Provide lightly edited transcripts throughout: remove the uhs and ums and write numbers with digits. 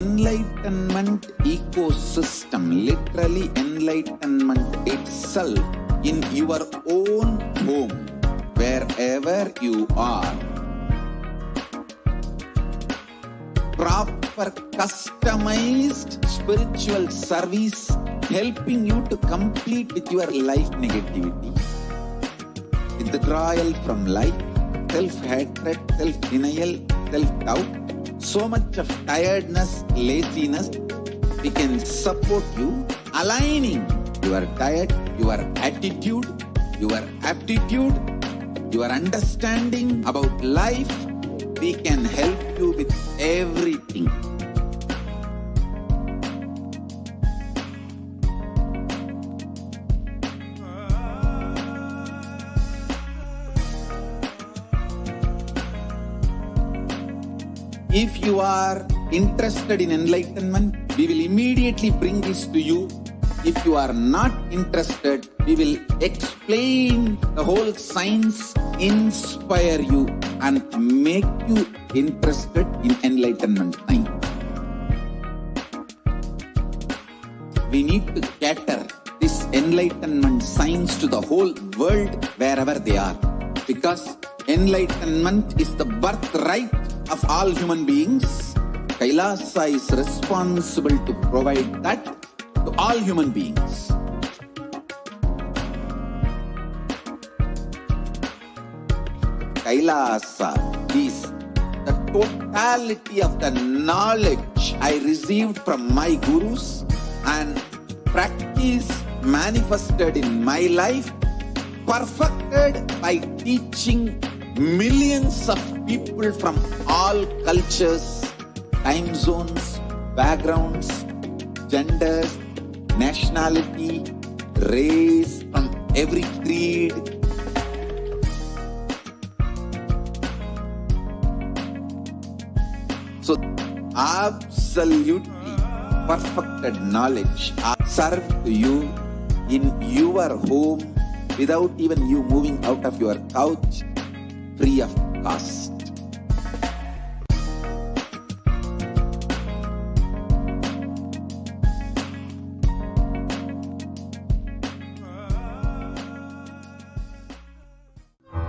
Enlightenment ecosystem, literally enlightenment itself in your own home, wherever you are. Proper customized spiritual service helping you to complete with your life negativity. Withdrawal from life, self-hatred, self-denial, self-doubt, so much of tiredness, laziness. We can support you aligning your diet, your attitude, your aptitude, your understanding about life. We can help you with everything. If you are interested in enlightenment, we will immediately bring this to you. If you are not interested, we will explain the whole science, inspire you and make you interested in enlightenment time. We need to cater this enlightenment science to the whole world wherever they are, because enlightenment is the birthright of all human beings. Kailasa is responsible to provide that to all human beings. Kailasa is the totality of the knowledge I received from my gurus and practice manifested in my life, perfected by teaching millions of people from all cultures, time zones, backgrounds, genders, nationality, race, from every creed. So absolutely perfected knowledge served to you in your home without even you moving out of your couch, free of cost.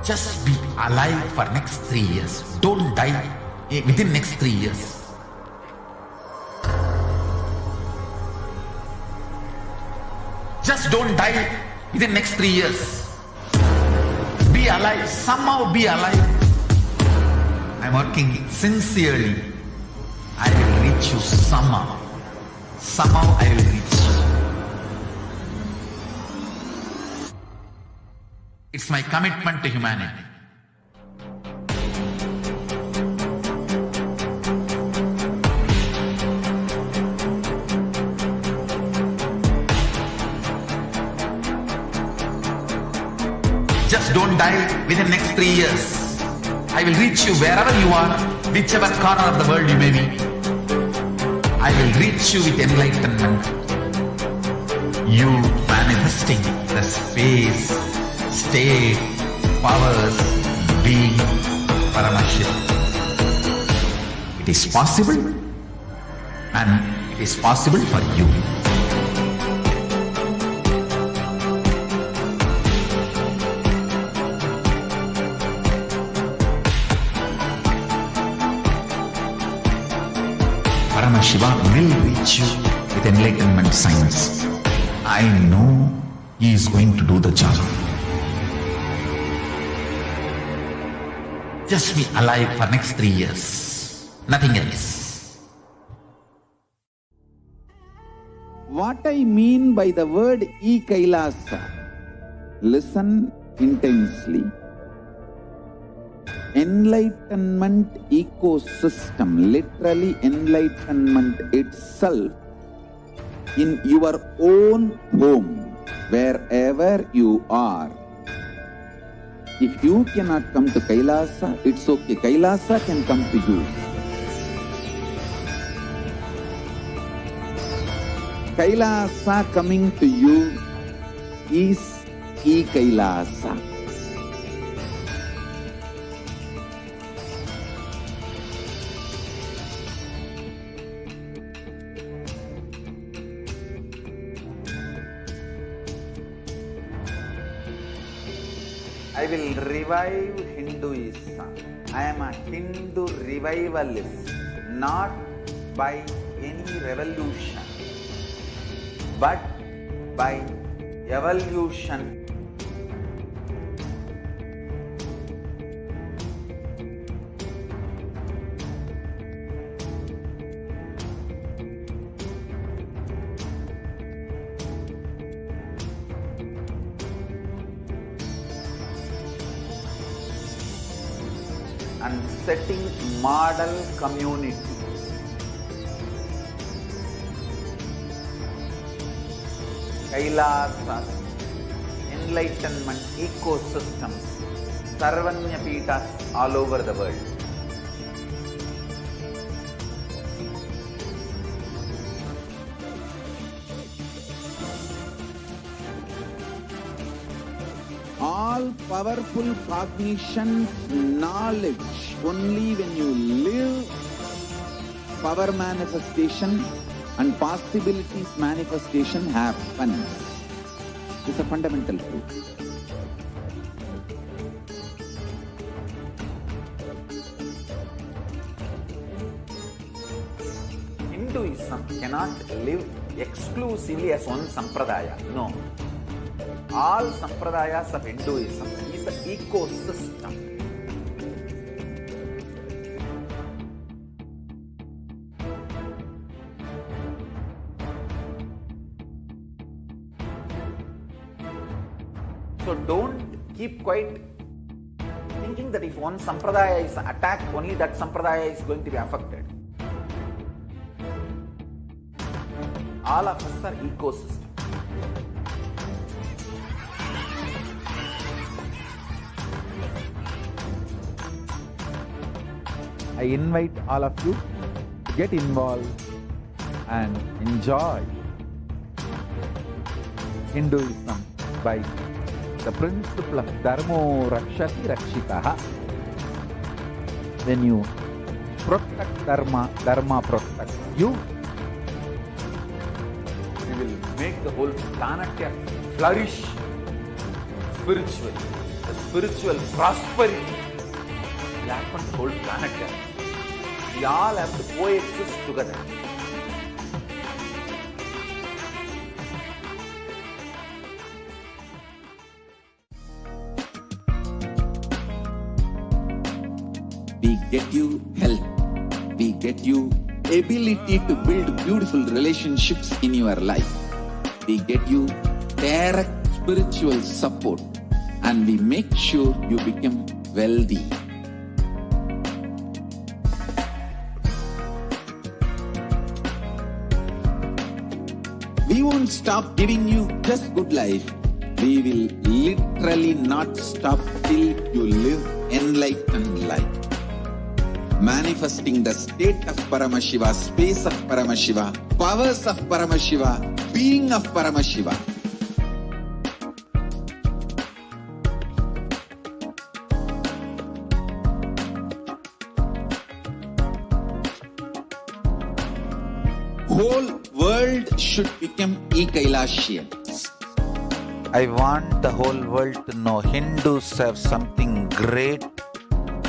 Just be alive for next 3 years. Don't die within next 3 years. Just don't die within next 3 years. Be alive, somehow be alive. I'm working sincerely. I will reach you somehow. Somehow I will reach you. It's my commitment to humanity. Just don't die within next 3 years. I will reach you wherever you are, whichever corner of the world you may be. I will reach you with enlightenment. You manifesting the space, state, powers, being Paramashivoham. It is possible, and it is possible for you. Paramashivoham will reach you with enlightenment science. I know he is going to do the job. Just be alive for next 3 years. Nothing else. What I mean by the word e-Kailasa, listen intensely. Enlightenment ecosystem, literally enlightenment itself in your own home, wherever you are. If you cannot come to Kailasa, it's okay. Kailasa can come to you. Kailasa coming to you is e-Kailasa. I will revive Hinduism. I am a Hindu revivalist, not by any revolution, but by evolution. And setting model communities. Kailasas, enlightenment ecosystems, Sarvanya Pitas all over the world. All powerful cognition, knowledge, only when you live power manifestation and possibilities manifestation happens. It's a fundamental truth. Hinduism cannot live exclusively as one sampradaya. No. All sampradayas of Hinduism is an ecosystem. So don't keep quiet thinking that if one sampradaya is attacked, only that sampradaya is going to be affected. All of us are ecosystem. I invite all of you to get involved and enjoy Hinduism by the principle of Dharmo Rakshati Rakshitaha. When you protect Dharma, Dharma protects you. You will make the whole planet flourish spiritually. The spiritual prosperity will happen to the whole planet. We all have to coexist together. We get you health. We get you ability to build beautiful relationships in your life. We get you direct spiritual support, and we make sure you become wealthy. We won't stop giving you just good life. We will literally not stop till you live enlightened life. Manifesting the state of Paramashiva, space of Paramashiva, powers of Paramashiva, being of Paramashiva. Whole world should become e-Kailashians. I want the whole world to know Hindus have something great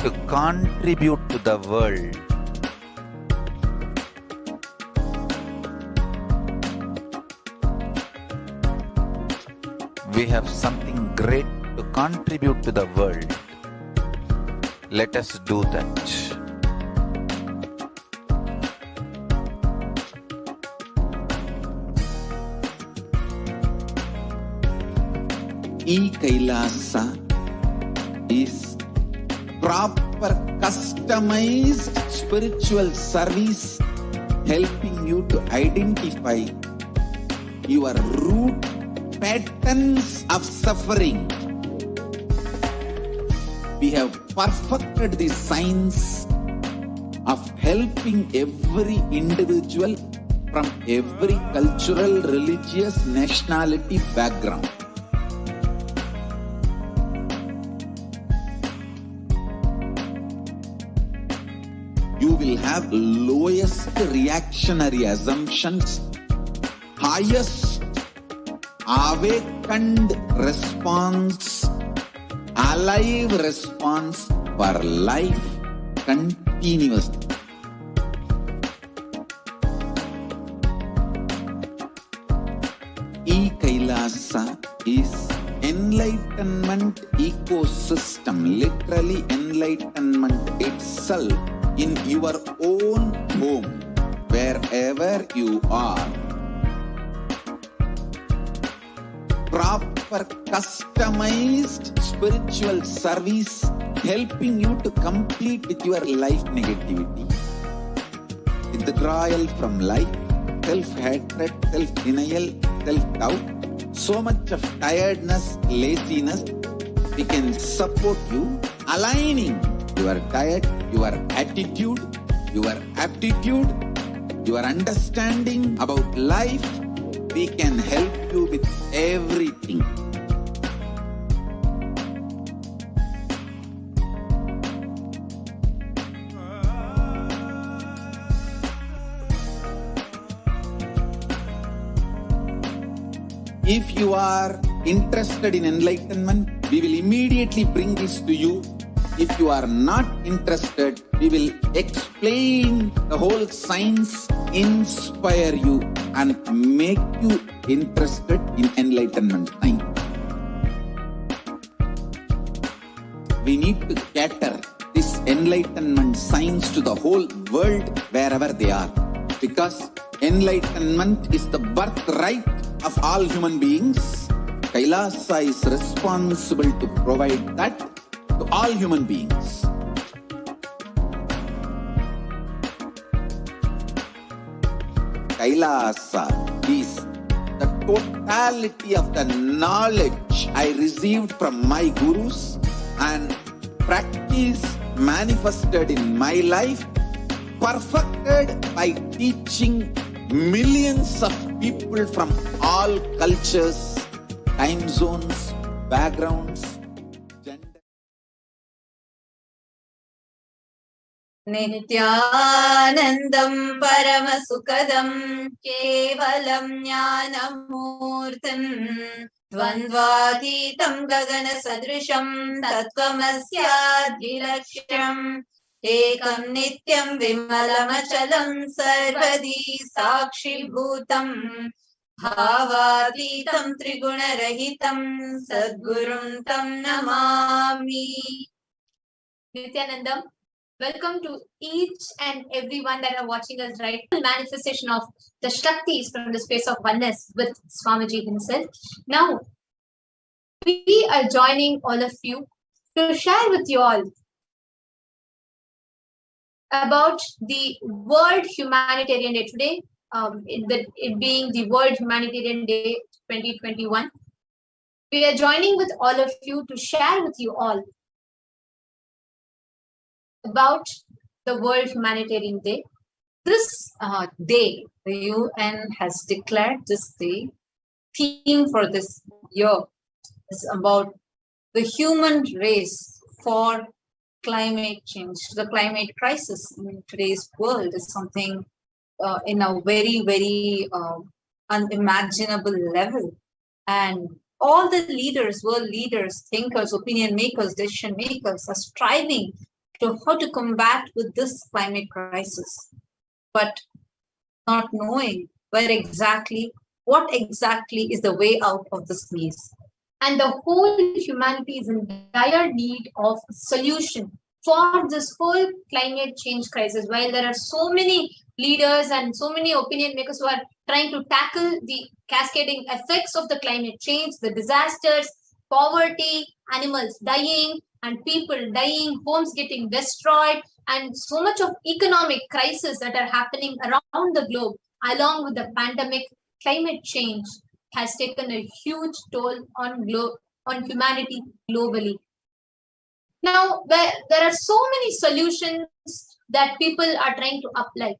to contribute to the world. We have something great to contribute to the world. Let us do that. E-Kailasa is proper customized spiritual service helping you to identify your root patterns of suffering. We have perfected the science of helping every individual from every cultural, religious, nationality background. You will have lowest reactionary assumptions, highest awakened response, alive response for life continuously. E-Kailasa is enlightenment ecosystem, literally enlightenment itself in your own home, wherever you are. Proper customized spiritual service helping you to complete with your life negativity, withdrawal from life, self-hatred, self-denial, self-doubt, so much of tiredness, laziness. We can support you, aligning your diet, your attitude, your aptitude, your understanding about life. We can help you with everything. If you are interested in enlightenment, we will immediately bring this to you. If you are not interested, we will explain the whole science, inspire you and make you interested in enlightenment science. We need to cater this enlightenment science to the whole world wherever they are, because enlightenment is the birthright of all human beings. Kailasa is responsible to provide that to all human beings. Kailasa is the totality of the knowledge I received from my gurus and practice manifested in my life, perfected by teaching millions of people from all cultures, time zones, backgrounds, gender. Nithyanandam Paramasukadam Kevalam Jnanamurtim Dvandvatitam Gagana Sadrisham Tattvamasya Ekam Nityam Vimalamachalam Sarvadi Sakshi Bhutam Bhavaditam Triguna-rahitam Sadgurum Tam Namami. Nithyanandam, welcome to each and everyone that are watching us right now. Manifestation of the Shaktis from the space of oneness with Swamiji himself. Now, we are joining all of you to share with you all about the World Humanitarian Day today, it being the World Humanitarian Day 2021. We are joining with all of you to share with you all about the World Humanitarian Day. This day, the UN has declared this day, theme for this year is about the human race for climate change. The climate crisis in today's world is something in a very, very unimaginable level. And all the leaders, world leaders, thinkers, opinion makers, decision makers are striving to how to combat with this climate crisis, but not knowing what exactly is the way out of this maze. And the whole humanity is in dire need of a solution for this whole climate change crisis. While there are so many leaders and so many opinion makers who are trying to tackle the cascading effects of the climate change, the disasters, poverty, animals dying, and people dying, homes getting destroyed, and so much of economic crisis that are happening around the globe, along with the pandemic, climate change has taken a huge toll on humanity globally. Now, there are so many solutions that people are trying to apply.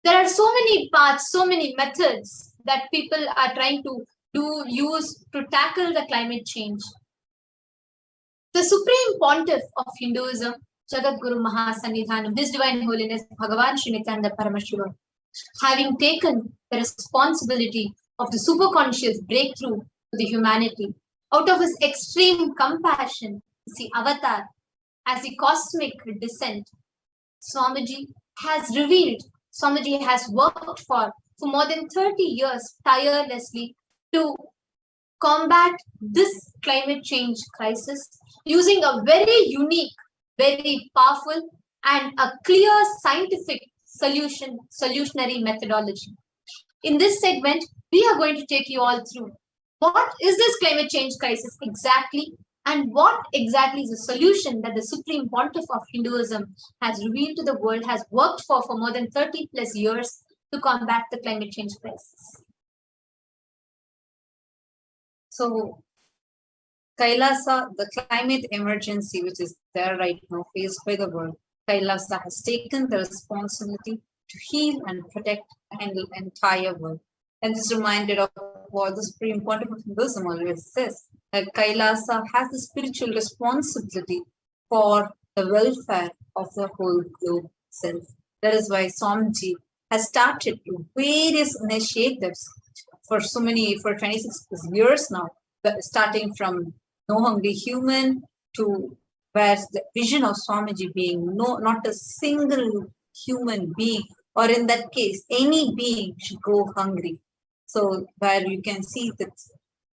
There are so many paths, so many methods that people are trying to use to tackle the climate change. The Supreme Pontiff of Hinduism, Jagat Guru Mahasannidhanam, His Divine Holiness Bhagavan Sri Nithyananda Paramashivam, having taken the responsibility of the superconscious breakthrough to the humanity, out of his extreme compassion, the avatar, as the cosmic descent, Swamiji has revealed, Swamiji has worked for more than 30 years tirelessly to combat this climate change crisis using a very unique, very powerful, and a clear scientific solutionary methodology. In this segment, we are going to take you all through what is this climate change crisis exactly, and what exactly is the solution that the Supreme Pontiff of Hinduism has revealed to the world, has worked for more than 30 plus years to combat the climate change crisis. So, Kailasa, the climate emergency which is there right now faced by the world, Kailasa has taken the responsibility to heal and protect the entire world. And just reminded of what the Supreme Pontiff of Hinduism always says, that Kailasa has the spiritual responsibility for the welfare of the whole globe itself. That is why Swamiji has started various initiatives for 26 years now, starting from No Hungry Human to where the vision of Swamiji being not a single human being, or in that case, any being should go hungry. So where you can see that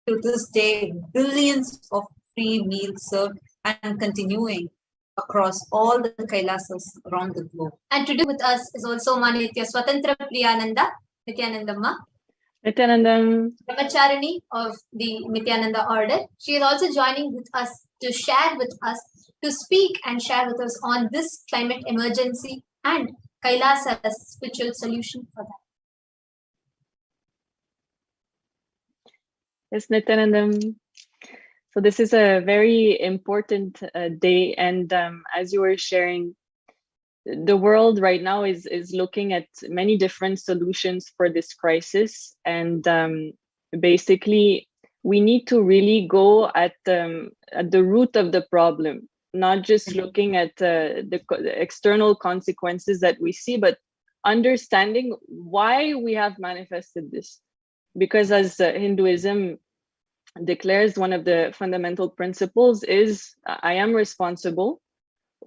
to this day, billions of free meals served and continuing across all the Kailasas around the globe. And today with us is also Manitya Swatantra Priyananda, Nithyanandamma, Nithyanandam, Brahmacharini of the Nithyananda order. She is also joining with us to share with us, to speak and share with us on this climate emergency and Kailasa's spiritual solution for that. yes, Nithyanandam. So this is a very important day, and as you were sharing, the world right now is looking at many different solutions for this crisis, and basically we need to really go at the root of the problem, not just looking at the external consequences that we see, but understanding why we have manifested this. Because as Hinduism declares, one of the fundamental principles is I am responsible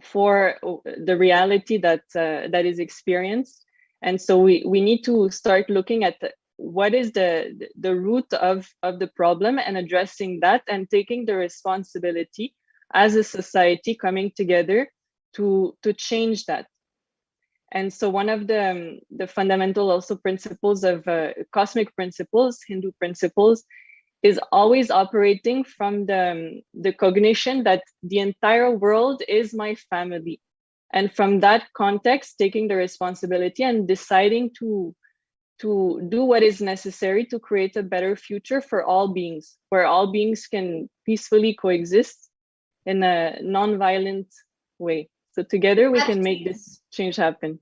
for the reality that is experienced, and so we need to start looking at what is the root of the problem and addressing that, and taking the responsibility as a society coming together to change that. And so one of the fundamental also principles of cosmic principles, Hindu principles, is always operating from the cognition that the entire world is my family. And from that context, taking the responsibility and deciding to do what is necessary to create a better future for all beings, where all beings can peacefully coexist in a non-violent way. So together we can make this change happen.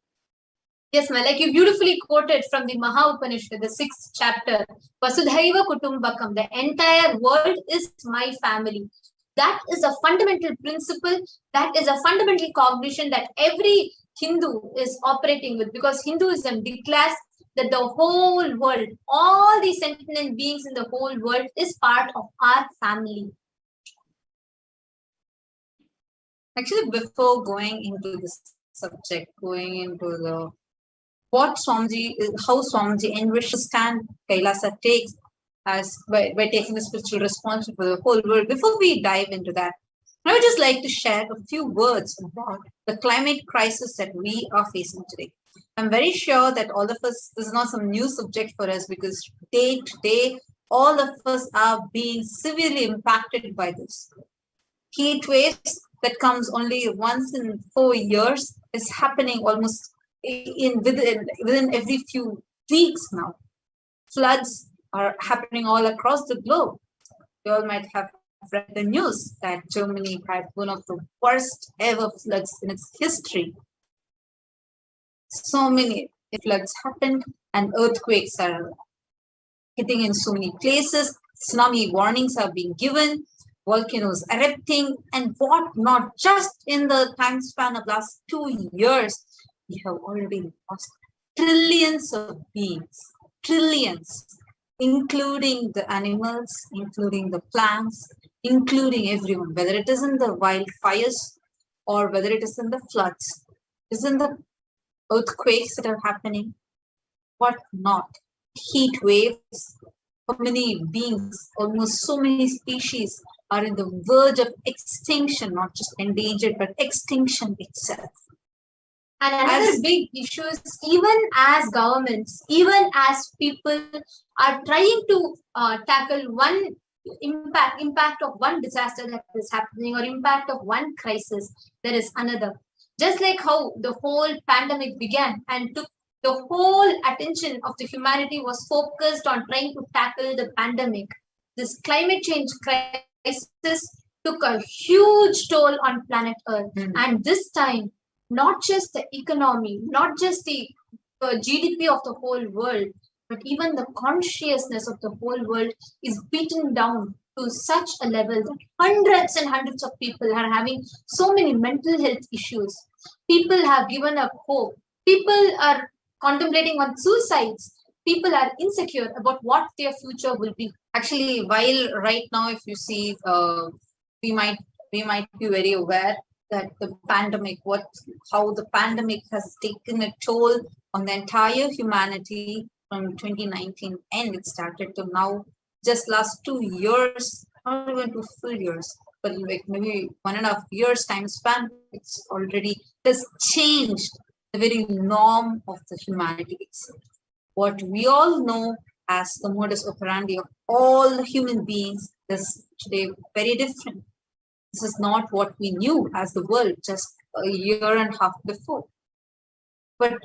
Yes, ma'am. Like you beautifully quoted from the Maha Upanishad, the 6th chapter, Vasudhaiva Kutumbakam, the entire world is my family. That is a fundamental principle, that is a fundamental cognition that every Hindu is operating with, because Hinduism declares that the whole world, all the sentient beings in the whole world is part of our family. Actually, before going into this subject, going into what Swamiji, how Swamiji envisions stand Kailasa takes as by taking the spiritual responsibility for the whole world. Before we dive into that, I would just like to share a few words about the climate crisis that we are facing today. I'm very sure that all of us, this is not some new subject for us, because day to day, all of us are being severely impacted by this. Heat waves that comes only once in 4 years is happening almost within every few weeks now. Floods are happening all across the globe. You all might have read the news that Germany had one of the worst ever floods in its history. So many floods happened, and earthquakes are hitting in so many places. Tsunami warnings are being given, volcanoes erupting, and what not. Just in the time span of last 2 years, we have already lost trillions of beings, trillions, including the animals, including the plants, including everyone, whether it is in the wildfires or whether it is in the floods, is in the earthquakes that are happening, what not, heat waves, how many beings, almost so many species are in the verge of extinction, not just endangered, but extinction itself. And another big issue is even as governments, even as people are trying to tackle one impact of one disaster that is happening or impact of one crisis, there is another. Just like how the whole pandemic began and took the whole attention of the humanity was focused on trying to tackle the pandemic. This climate change crisis took a huge toll on planet Earth. And this time, not just the economy, not just the GDP of the whole world, but even the consciousness of the whole world is beaten down to such a level that hundreds and hundreds of people are having so many mental health issues. People have given up hope. People are contemplating on suicides. People are insecure about what their future will be. Actually, while right now, if you see, we might be very aware that the pandemic, how the pandemic has taken a toll on the entire humanity from 2019 end. It started to now, just last 2 years, not even 2 full years, but like maybe 1.5 years time span, it's already has changed the very norm of the humanity itself. What we all know as the modus operandi of all the human beings is today very different. This is not what we knew as the world just a year and a half before. But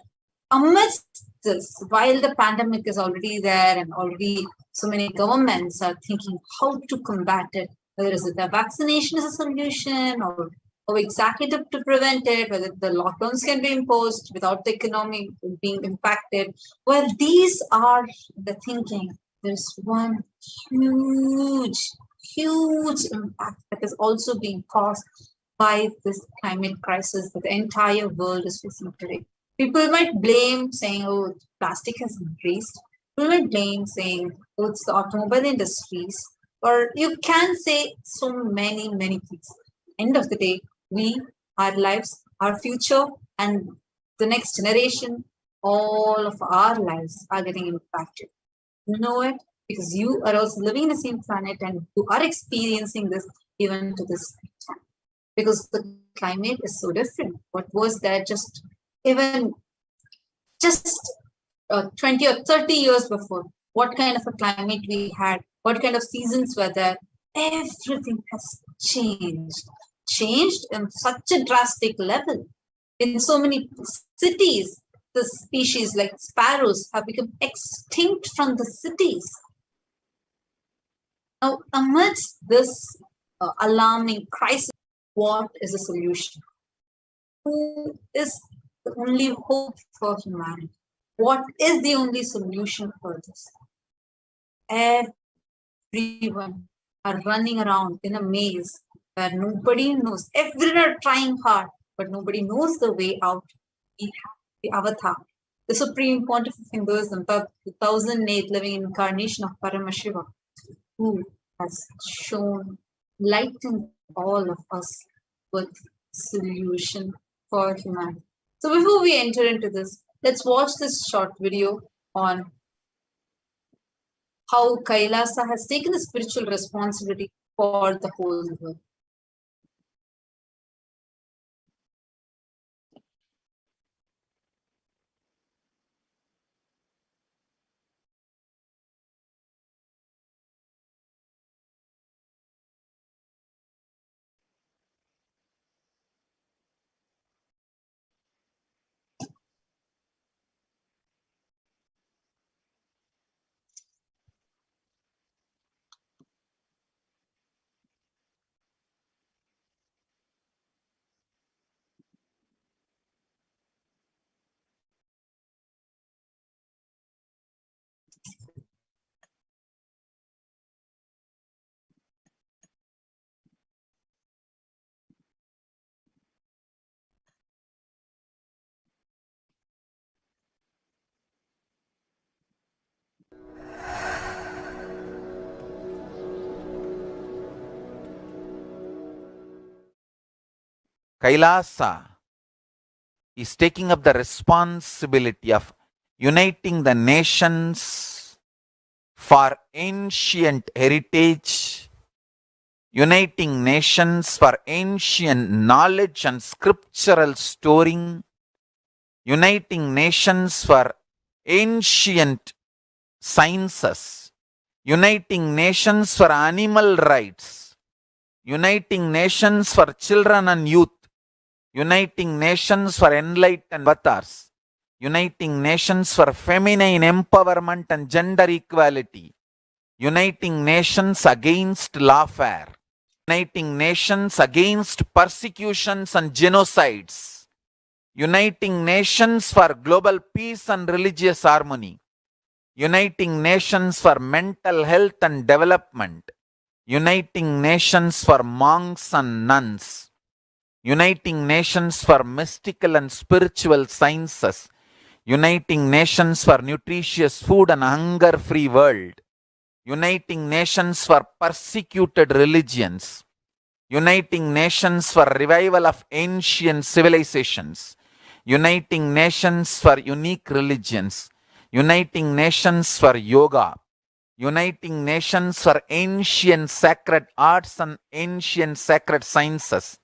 amidst this, while the pandemic is already there and already so many governments are thinking how to combat it, whether is it the vaccination is a solution or how exactly to prevent it, whether the lockdowns can be imposed without the economy being impacted. Well, these are the thinking. There's one huge impact that is also being caused by this climate crisis that the entire world is facing today. People might blame saying, oh, plastic has increased. People might blame saying, oh, it's the automobile industries. Or you can say so many things. End of the day, our lives, our future, and the next generation, all of our lives are getting impacted. You know it because you are also living in the same planet and you are experiencing this even to this time. Because the climate is so different. What was there just 20 or 30 years before? What kind of a climate we had? What kind of seasons were there? Everything has changed in such a drastic level. In so many cities, the species like sparrows have become extinct from the cities. Now, amidst this alarming crisis, what is the solution? Who is the only hope for humanity? What is the only solution for this? Everyone are running around in a maze where nobody knows. Everyone are trying hard, but nobody knows the way out. We have the avatar, the supreme pontiff of Hinduism, the 1008th living incarnation of Paramashivoham, who has lightened all of us with solution for humanity. So before we enter into this, let's watch this short video on how Kailasa has taken the spiritual responsibility for the whole world. Kailasa is taking up the responsibility of uniting the nations for ancient heritage, uniting nations for ancient knowledge and scriptural storing, uniting nations for ancient sciences, uniting nations for animal rights, uniting nations for children and youth, uniting nations for enlightened avatars, uniting nations for feminine empowerment and gender equality, uniting nations against lawfare, uniting nations against persecutions and genocides, uniting nations for global peace and religious harmony, uniting nations for mental health and development, uniting nations for monks and nuns, uniting nations for mystical and spiritual sciences, uniting nations for nutritious food and hunger-free world, uniting nations for persecuted religions, uniting nations for revival of ancient civilizations, uniting nations for unique religions, uniting nations for yoga, uniting nations for ancient sacred arts and ancient sacred sciences,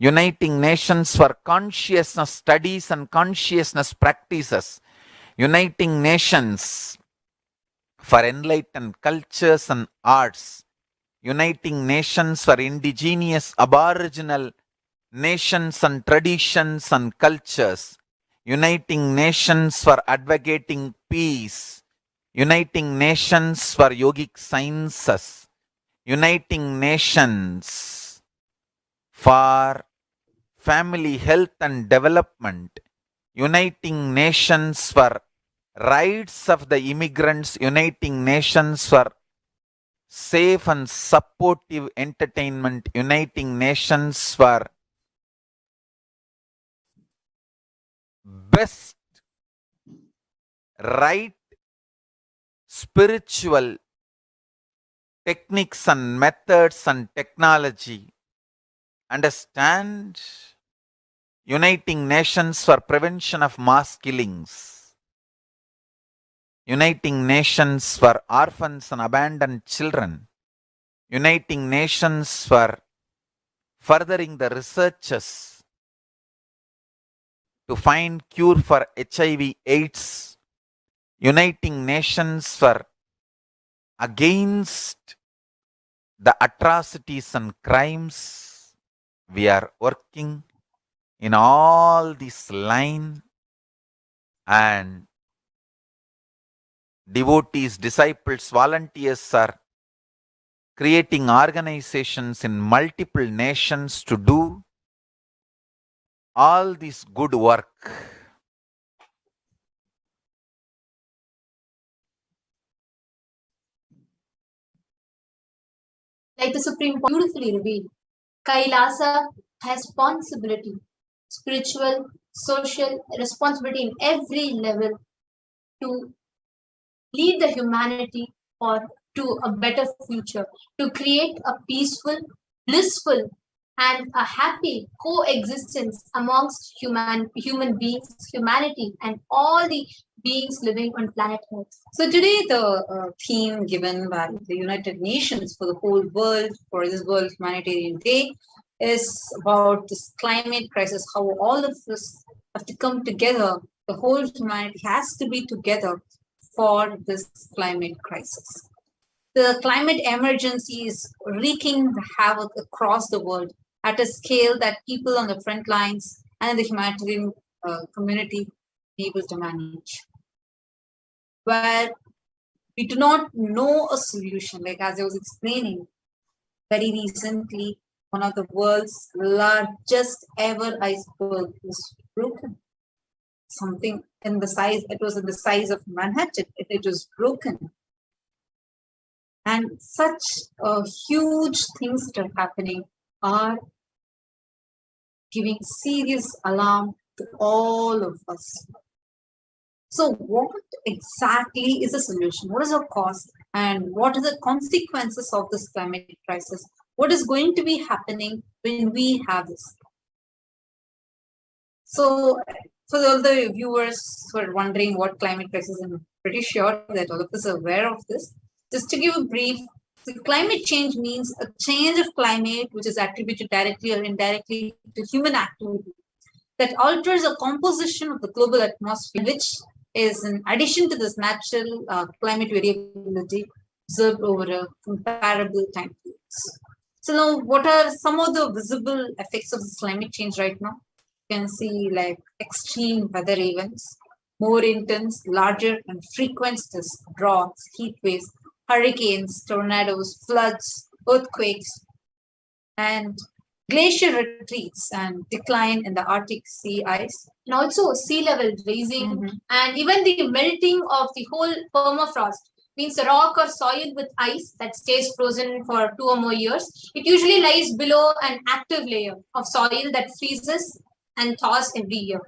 uniting nations for consciousness studies and consciousness practices, uniting nations for enlightened cultures and arts, uniting nations for indigenous aboriginal nations and traditions and cultures, uniting nations for advocating peace, uniting nations for yogic sciences, uniting nations for family health and development, uniting nations for rights of the immigrants, uniting nations for safe and supportive entertainment, uniting nations for best right spiritual techniques and methods and technology. Understand? Uniting nations for prevention of mass killings, uniting nations for orphans and abandoned children, uniting nations for furthering the researches to find cure for HIV/AIDS, uniting nations for against the atrocities and crimes. We are working in all this line, and devotees, disciples, volunteers are creating organizations in multiple nations to do all this good work. Like the Supreme Court beautifully revealed, Kailasa has responsibility, spiritual, social responsibility in every level to lead the humanity or to a better future, to create a peaceful, blissful, and a happy coexistence amongst human beings, humanity, and all the beings living on planet Earth. So today, the theme given by the United Nations for the whole world for this World Humanitarian Day is about this climate crisis, how all of us have to come together. The whole humanity has to be together for this climate crisis. The climate emergency is wreaking havoc across the world at a scale that people on the front lines and the humanitarian community be able to manage. Where we do not know a solution, like as I was explaining very recently, one of the world's largest ever iceberg was broken. Something in the size, it was in the size of Manhattan, it was broken. And such huge things that are happening are giving serious alarm to all of us. So what exactly is the solution? What is the cause? And what are the consequences of this climate crisis? What is going to be happening when we have this? So, for all the viewers who are wondering what climate crisis, I'm pretty sure that all of us are aware of this. Just to give a brief, the climate change means a change of climate which is attributed directly or indirectly to human activity that alters the composition of the global atmosphere, which is in addition to this natural climate variability observed over a comparable time periods. So now, what are some of the visible effects of this climate change right now? You can see like extreme weather events, more intense, larger and frequent droughts, heat waves, hurricanes, tornadoes, floods, earthquakes, and glacier retreats and decline in the Arctic sea ice, and also sea level rising, and even the melting of the whole permafrost means a rock or soil with ice that stays frozen for 2 or more years. It usually lies below an active layer of soil that freezes and thaws every year.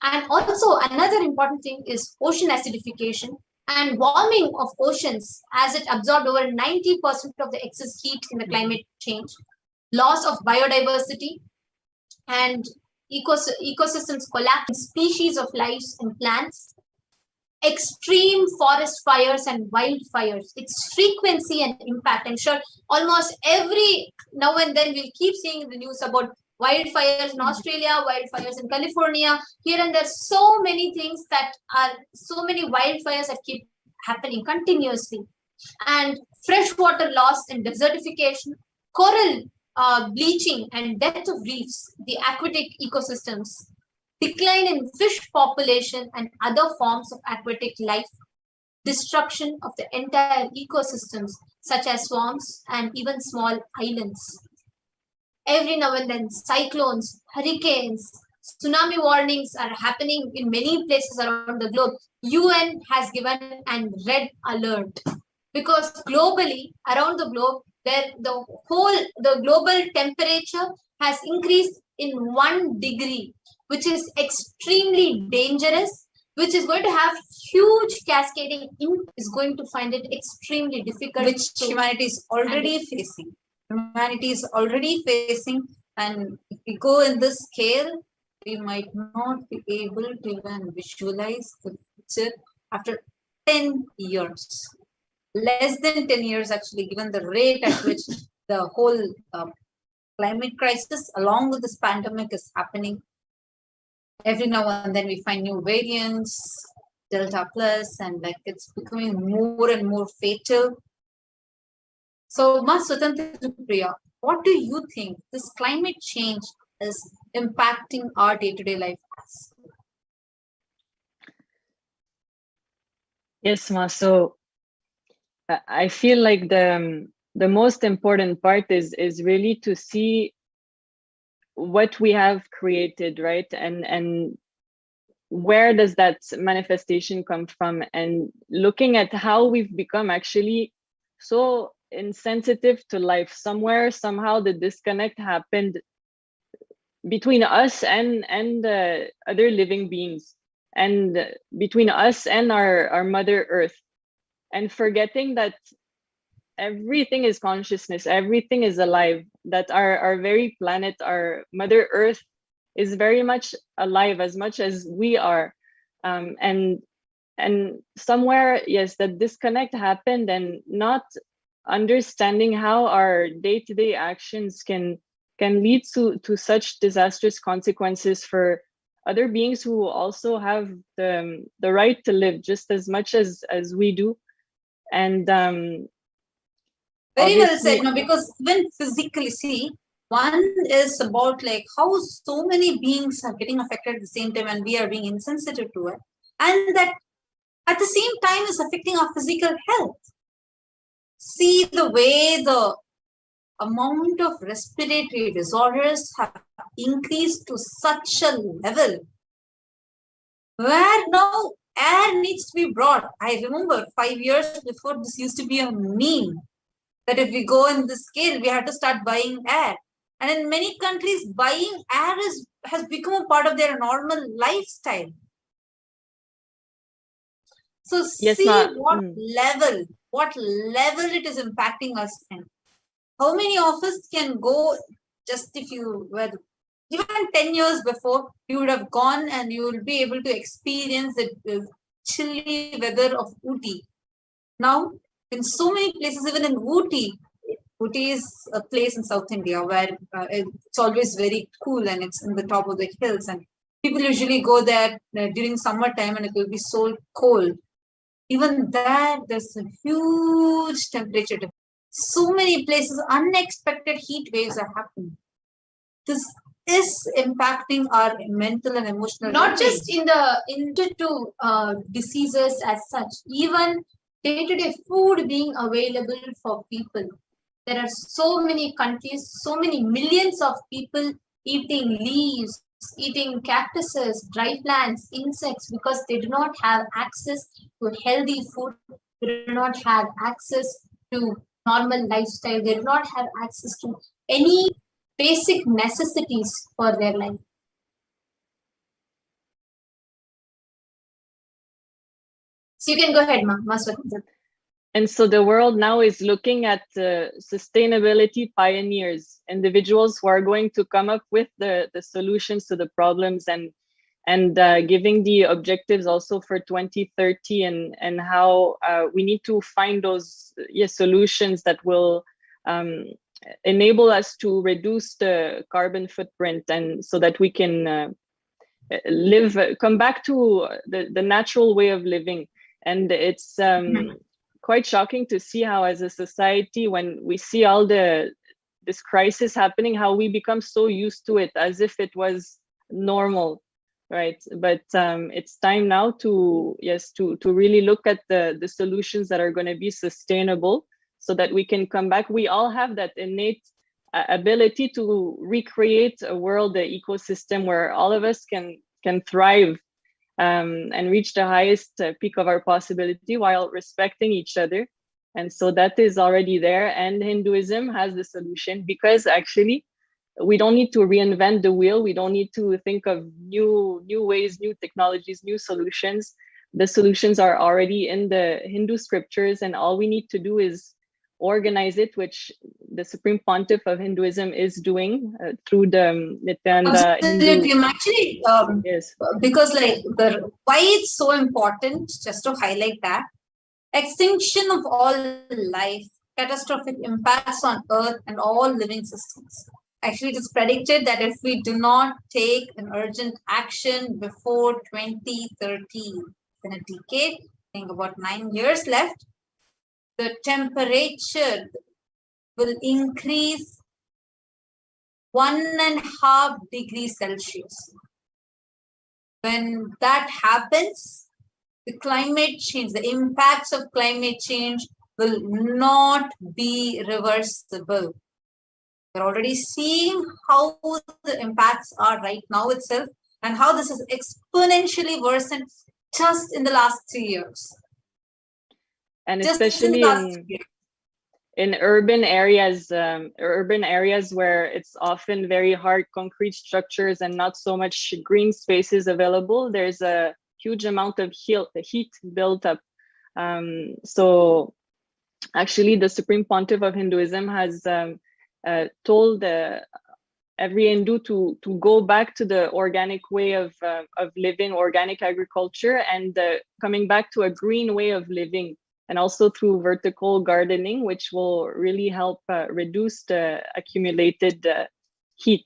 And also another important thing is ocean acidification and warming of oceans as it absorbed over 90% of the excess heat in the climate change, loss of biodiversity and ecosystems collapse, species of life and plants, extreme forest fires and wildfires, its frequency and impact. I'm sure almost every now and then we'll keep seeing in the news about wildfires in Australia, wildfires in California, here and there. So many things that are, so many wildfires that keep happening continuously. And freshwater loss and desertification, coral bleaching and death of reefs, the aquatic ecosystems, decline in fish population and other forms of aquatic life, destruction of the entire ecosystems such as swamps and even small islands. Every now and then, cyclones, hurricanes, tsunami warnings are happening in many places around the globe. UN has given a red alert because globally, around the globe, the global temperature has increased in 1 degree, which is extremely dangerous, which is going to have huge cascading impact, is going to find it extremely difficult, which humanity is already facing. Humanity is already facing, and if we go in this scale, we might not be able to even visualize the future after 10 years. Less than 10 years, actually, given the rate at which the whole climate crisis, along with this pandemic, is happening. Every now and then we find new variants, Delta Plus, and like it's becoming more and more fatal. So, Ma Swatantra Priya, what do you think this climate change is impacting our day-to-day life as? Yes, Ma. So I feel like the most important part is really to see what we have created, right? And where does that manifestation come from? And looking at how we've become actually so insensitive to life. Somewhere, somehow the disconnect happened between us and other living beings, and between us and our Mother Earth, and forgetting that everything is consciousness, everything is alive, that our very planet, our Mother Earth, is very much alive as much as we are. And somewhere, yes, that disconnect happened, and not understanding how our day-to-day actions can lead to such disastrous consequences for other beings who also have the right to live just as much as we do. And very well said, no, because when physically see, one is about like how so many beings are getting affected at the same time and we are being insensitive to it, and that at the same time is affecting our physical health. See the way the amount of respiratory disorders have increased to such a level where now air needs to be brought. I remember 5 years before this used to be a meme that if we go in the scale, we have to start buying air. And in many countries, buying air has become a part of their normal lifestyle. So yes, see what level it is impacting us, and how many of us can go, just if you were even 10 years before, you would have gone and you will be able to experience the chilly weather of Ooty. Now, in so many places, even in Ooty, Ooty is a place in South India where it's always very cool and it's in the top of the hills. And people usually go there during summertime and it will be so cold. Even there, there's a huge temperature difference. So many places, unexpected heat waves are happening. This is impacting our mental and emotional, not just in the into diseases as such, even day-to-day food being available for people. There are so many countries, so many millions of people eating leaves, eating cactuses, dry plants, insects, because they do not have access to healthy food, they do not have access to normal lifestyle, they do not have access to any basic necessities for their life. So you can go ahead, Maswati. And so the world now is looking at sustainability pioneers, individuals who are going to come up with the solutions to the problems and giving the objectives also for 2030 and how we need to find those solutions that will enable us to reduce the carbon footprint, and so that we can come back to the natural way of living. And it's quite shocking to see how, as a society, when we see all this crisis happening, how we become so used to it as if it was normal, right? But it's time now to really look at the solutions that are going to be sustainable, so that we can come back. We all have that innate ability to recreate a world, the ecosystem where all of us can thrive and reach the highest peak of our possibility while respecting each other. And so that is already there. And Hinduism has the solution, because actually we don't need to reinvent the wheel. We don't need to think of new ways, new technologies, new solutions. The solutions are already in the Hindu scriptures, and all we need to do is organize it, which the Supreme Pontiff of Hinduism is doing through the Nithyananda. Absolutely. Actually, yes. Because why it's so important, just to highlight that, extinction of all life, catastrophic impacts on Earth and all living systems. Actually, it is predicted that if we do not take an urgent action before 2030, in a decade, I think about 9 years left, the temperature will increase 1.5 degrees Celsius. When that happens, the climate change, the impacts of climate change will not be reversible. We're already seeing how the impacts are right now itself, and how this is exponentially worsened just in the last 3 years. And especially in urban areas where it's often very hard concrete structures and not so much green spaces available, there's a huge amount of heat built up. So actually the Supreme Pontiff of Hinduism has told every Hindu to go back to the organic way of living, organic agriculture, and coming back to a green way of living, and also through vertical gardening, which will really help reduce the accumulated heat.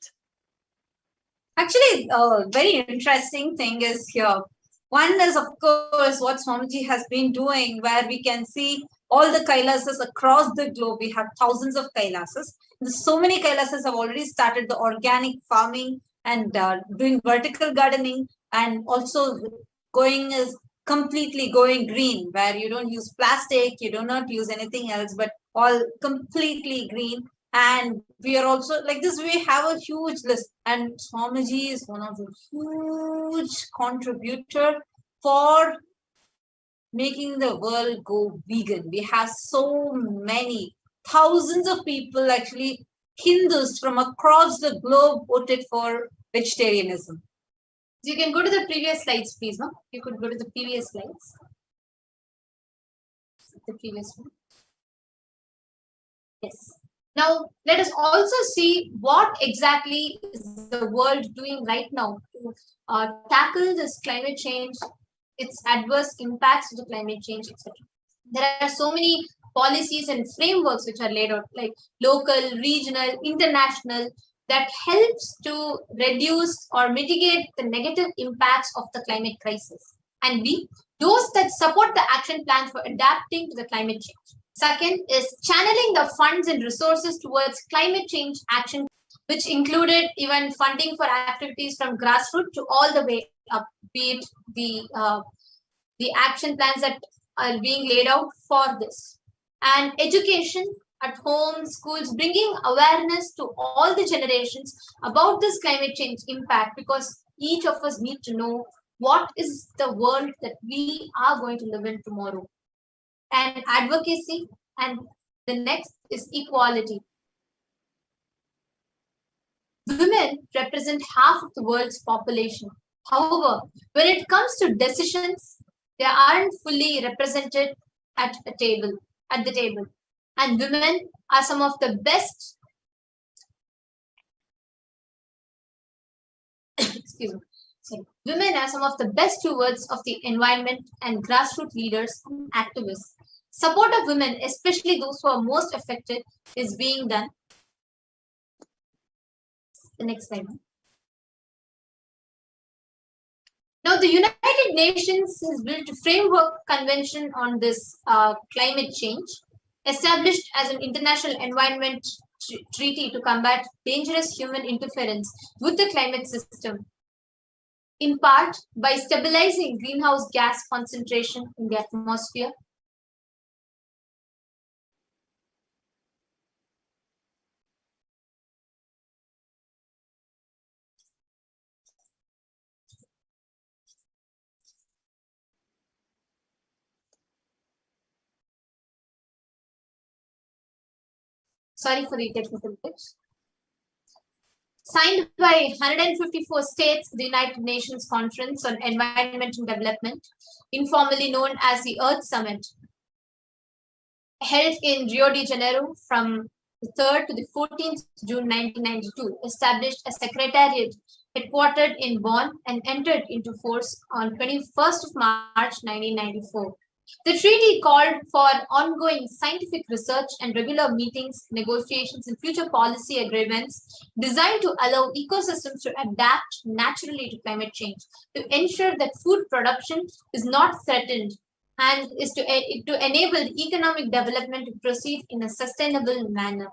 Actually, a very interesting thing is here. One is, of course, what Swamiji has been doing, where we can see all the Kailasas across the globe. We have thousands of Kailasas. So many Kailasas have already started the organic farming and doing vertical gardening, and also completely going green, where you don't use plastic, you do not use anything else, but all completely green. And we are also like this, we have a huge list, and Swamiji is one of the huge contributor for making the world go vegan. We have so many thousands of people, actually Hindus from across the globe, voted for vegetarianism. You can go to the previous slides, please. No, you could go to the previous slides. The previous one. Yes. Now, let us also see what exactly is the world doing right now to tackle this climate change, its adverse impacts to the climate change, etc. There are so many policies and frameworks which are laid out, like local, regional, international, that helps to reduce or mitigate the negative impacts of the climate crisis. And B, those that support the action plan for adapting to the climate change. Second is channeling the funds and resources towards climate change action, which included even funding for activities from grassroots to all the way up, be it the action plans that are being laid out for this. And education at home, schools, bringing awareness to all the generations about this climate change impact, because each of us need to know what is the world that we are going to live in tomorrow. And advocacy, and the next is equality. Women represent half of the world's population. However, when it comes to decisions, they aren't fully represented at the table. And women are some of the best excuse me. Sorry. Women are some of the best stewards of the environment and grassroots leaders and activists. Support of women, especially those who are most affected, is being done. The next slide. Now, the United Nations has built a framework convention on this climate change, established as an international environment treaty to combat dangerous human interference with the climate system, in part by stabilizing greenhouse gas concentration in the atmosphere. Sorry for the technical glitch. Signed by 154 states, the United Nations Conference on Environment and Development, informally known as the Earth Summit, held in Rio de Janeiro from the 3rd to the 14th June 1992, established a secretariat headquartered in Bonn and entered into force on 21st of March 1994. The treaty called for ongoing scientific research and regular meetings, negotiations, and future policy agreements designed to allow ecosystems to adapt naturally to climate change, to ensure that food production is not threatened, and is to enable economic development to proceed in a sustainable manner.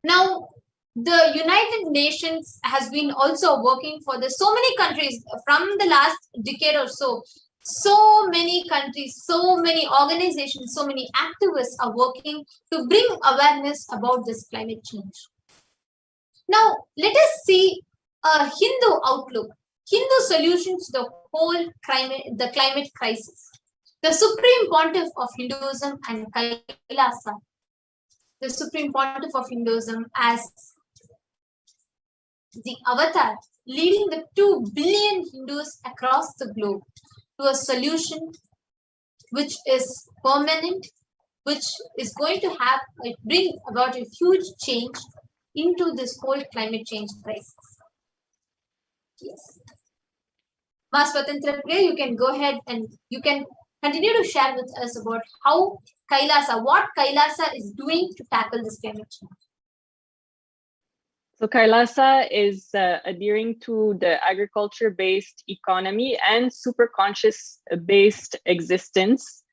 Now, the United Nations has been also working for this. So many countries from the last decade or so, so many countries, so many organizations, so many activists are working to bring awareness about this climate change. Now, let us see a Hindu outlook, Hindu solutions to the whole climate crisis. The Supreme Pontiff of Hinduism and Kailasa, the Supreme Pontiff of Hinduism as the avatar, leading the 2 billion Hindus across the globe to a solution which is permanent, which is going to bring about a huge change into this whole climate change crisis. Yes. Ma Swatantra Priya, you can go ahead and you can continue to share with us about how what Kailasa is doing to tackle this climate change. So Kailasa is adhering to the agriculture-based economy and superconscious-based existence.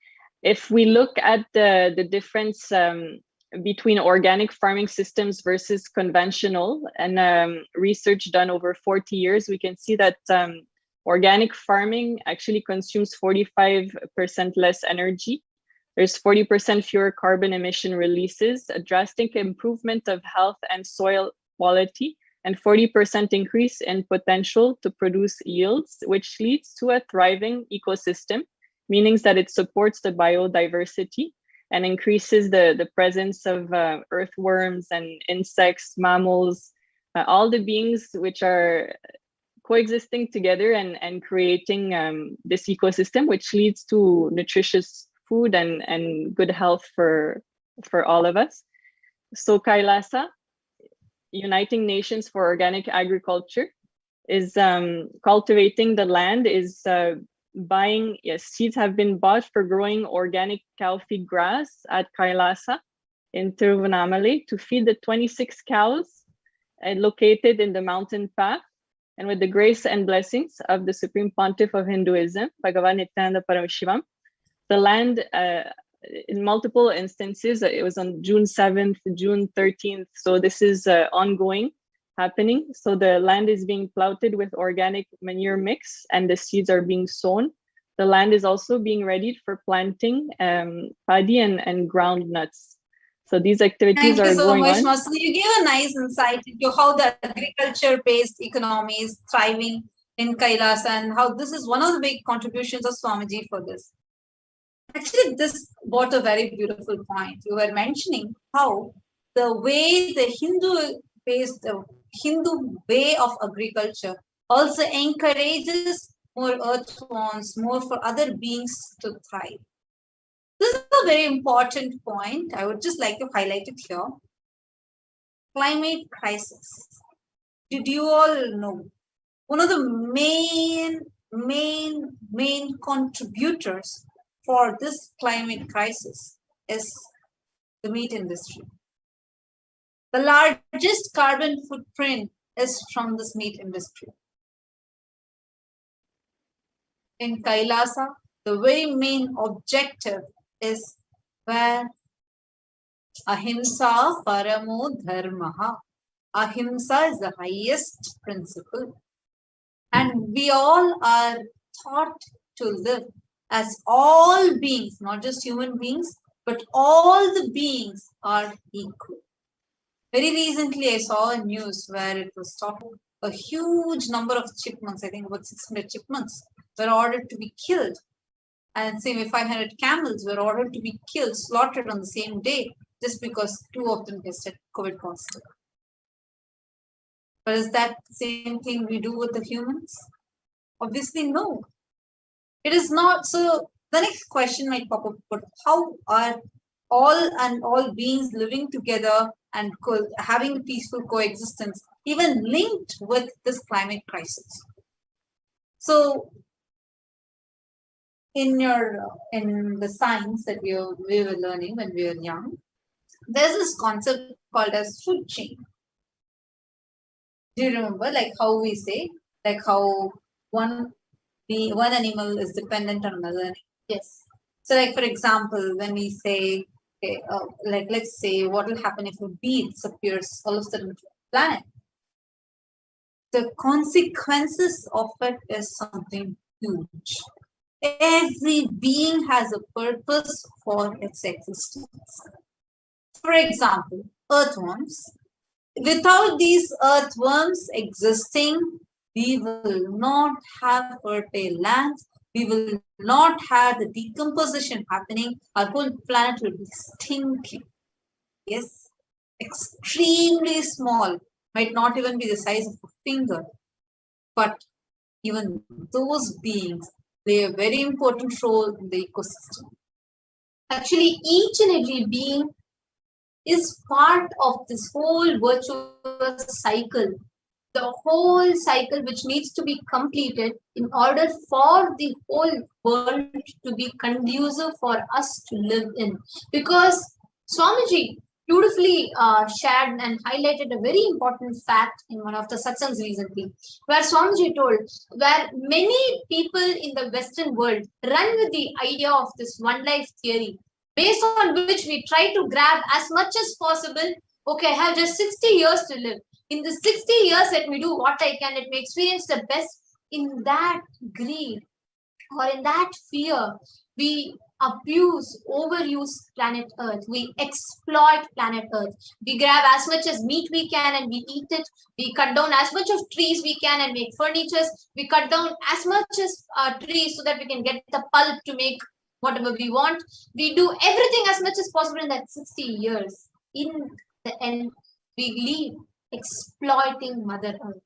If we look at the difference between organic farming systems versus conventional, and research done over 40 years, we can see that organic farming actually consumes 45% less energy. There's 40% fewer carbon emission releases, a drastic improvement of health and soil quality, and 40% increase in potential to produce yields, which leads to a thriving ecosystem, meaning that it supports the biodiversity and increases the presence of earthworms and insects, mammals, all the beings which are coexisting together and creating this ecosystem, which leads to nutritious food and good health for all of us. So Kailasa, Uniting Nations for Organic Agriculture, is cultivating the land, is buying, yes, seeds have been bought for growing organic cow feed grass at Kailasa in Tiruvannamalai to feed the 26 cows located in the mountain path. And with the grace and blessings of the Supreme Pontiff of Hinduism, Bhagavan Nithyananda Paramashivam, the land in multiple instances, it was on June 7th, June 13th. So this is ongoing, happening. So the land is being plowed with organic manure mix and the seeds are being sown. The land is also being readied for planting paddy and ground nuts. So these activities are going on. Thank you so much, Masu. You gave a nice insight into how the agriculture-based economy is thriving in Kailasa and how this is one of the big contributions of Swamiji for this. Actually, this brought a very beautiful point. You were mentioning how the way the Hindu way of agriculture also encourages more earthworms, more for other beings to thrive. This is a very important point. I would just like to highlight it here. Climate crisis. Did you all know? One of the main contributors for this climate crisis is the meat industry. The largest carbon footprint is from this meat industry. In Kailasa, the very main objective is where ahimsa paramo dharmaha. Ahimsa is the highest principle. And we all are taught to live as all beings, not just human beings, but all the beings are equal. Very recently, I saw a news where it was talking a huge number of chipmunks, I think about 600 chipmunks, were ordered to be killed. And same with 500 camels were ordered to be killed, slaughtered on the same day, just because 2 of them tested COVID positive. But is that the same thing we do with the humans? Obviously, no. It is not. So the next question might pop up, but how are all beings living together and having a peaceful coexistence even linked with this climate crisis? So in the science that we were learning when we were young, there's this concept called as food chain. Do you remember, like how we say, like how one animal is dependent on another animal? Yes. So, like for example, when we say, okay, like let's say, what will happen if a bee disappears all of a sudden from the planet? The consequences of it is something huge. Every being has a purpose for its existence. For example, earthworms. Without these earthworms existing, we will not have fertile lands. We will not have the decomposition happening. Our whole planet will be stinking. Yes, extremely small. Might not even be the size of a finger. But even those beings play a very important role in the ecosystem. Actually, each and every being is part of this whole virtuous cycle, the whole cycle which needs to be completed in order for the whole world to be conducive for us to live in. Because Swamiji beautifully shared and highlighted a very important fact in one of the satsangs recently, where Swamiji told, where many people in the Western world run with the idea of this one life theory, based on which we try to grab as much as possible. Okay, I have just 60 years to live. In the 60 years, let me do what I can. Let me experience the best. In that greed or in that fear, we overuse planet Earth. We exploit planet Earth. We grab as much as meat we can and we eat it. We cut down as much of trees we can and make furniture. We cut down as much as trees so that we can get the pulp to make whatever we want. We do everything as much as possible in that 60 years. In the end, we leave exploiting Mother Earth.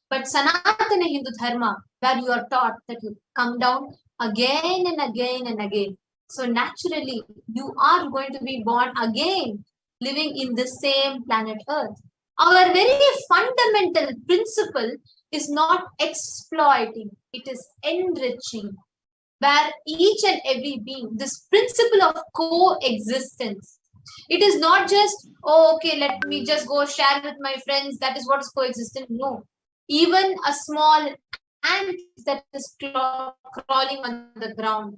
But Sanatana Hindu Dharma, where you are taught that you come down again and again and again. So naturally, you are going to be born again living in the same planet Earth. Our very fundamental principle is not exploiting, it is enriching, where each and every being, this principle of coexistence, it is not just, oh, okay, let me just go share with my friends, that is what is coexistent. No, even a small ant that is crawling on the ground,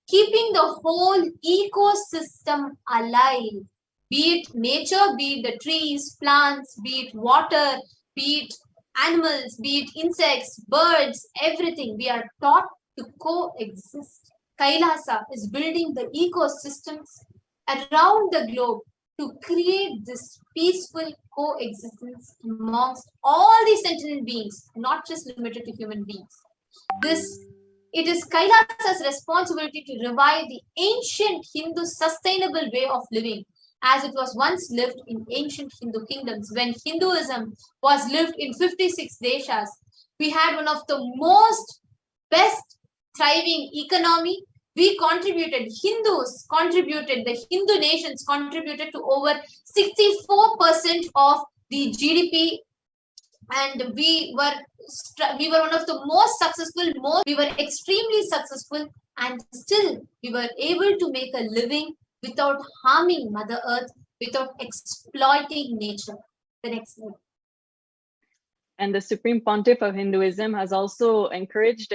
keeping the whole ecosystem alive, be it nature, be it the trees, plants, be it water, be it animals, be it insects, birds, everything. We are taught to coexist. Kailasa is building the ecosystems around the globe to create this peaceful coexistence amongst all these sentient beings, not just limited to human beings. It is Kailasa's responsibility to revive the ancient Hindu sustainable way of living as it was once lived in ancient Hindu kingdoms. When Hinduism was lived in 56 deshas, we had one of the most best thriving economy. We contributed, Hindus contributed, the Hindu nations contributed to over 64% of the GDP, and we were one of the most successful, we were extremely successful, and still we were able to make a living without harming Mother Earth, without exploiting nature. The next slide. And the Supreme Pontiff of Hinduism has also encouraged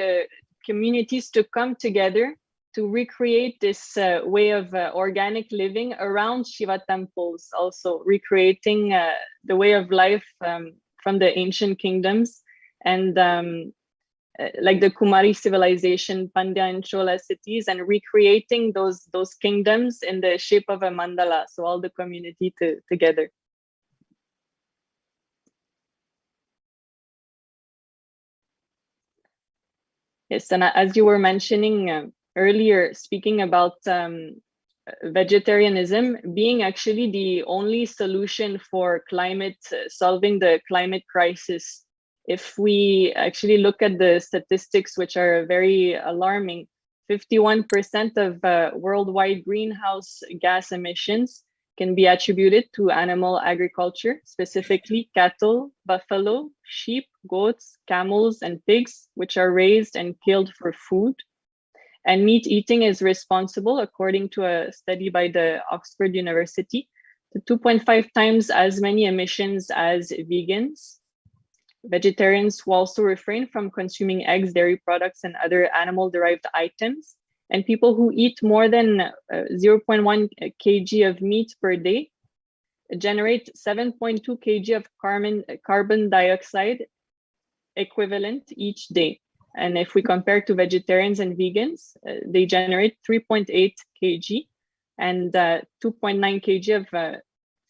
communities to come together to recreate this way of organic living around Shiva temples, also recreating the way of life from the ancient kingdoms, and like the Kumari civilization, Pandya and Chola cities, and recreating those kingdoms in the shape of a mandala, so all the community together. Yes, and as you were mentioning earlier, speaking about vegetarianism being actually the only solution for solving the climate crisis. If we actually look at the statistics, which are very alarming, 51% of worldwide greenhouse gas emissions can be attributed to animal agriculture, specifically cattle, buffalo, sheep, goats, camels, and pigs, which are raised and killed for food. And meat eating is responsible, according to a study by the Oxford University, to 2.5 times as many emissions as vegans. Vegetarians will also refrain from consuming eggs, dairy products, and other animal-derived items. And people who eat more than 0.1 kg of meat per day generate 7.2 kg of carbon dioxide equivalent each day. And if we compare to vegetarians and vegans, they generate 3.8 kg and 2.9 kg of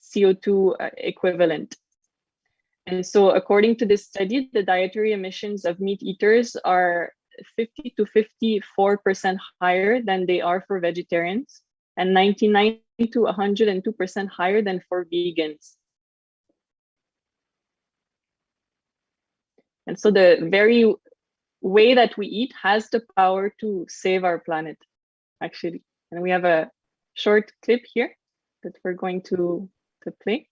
CO2 equivalent. And so according to this study, the dietary emissions of meat eaters are 50 to 54% higher than they are for vegetarians, and 99 to 102% higher than for vegans. And so the very way that we eat has the power to save our planet, actually. And we have a short clip here that we're going to play.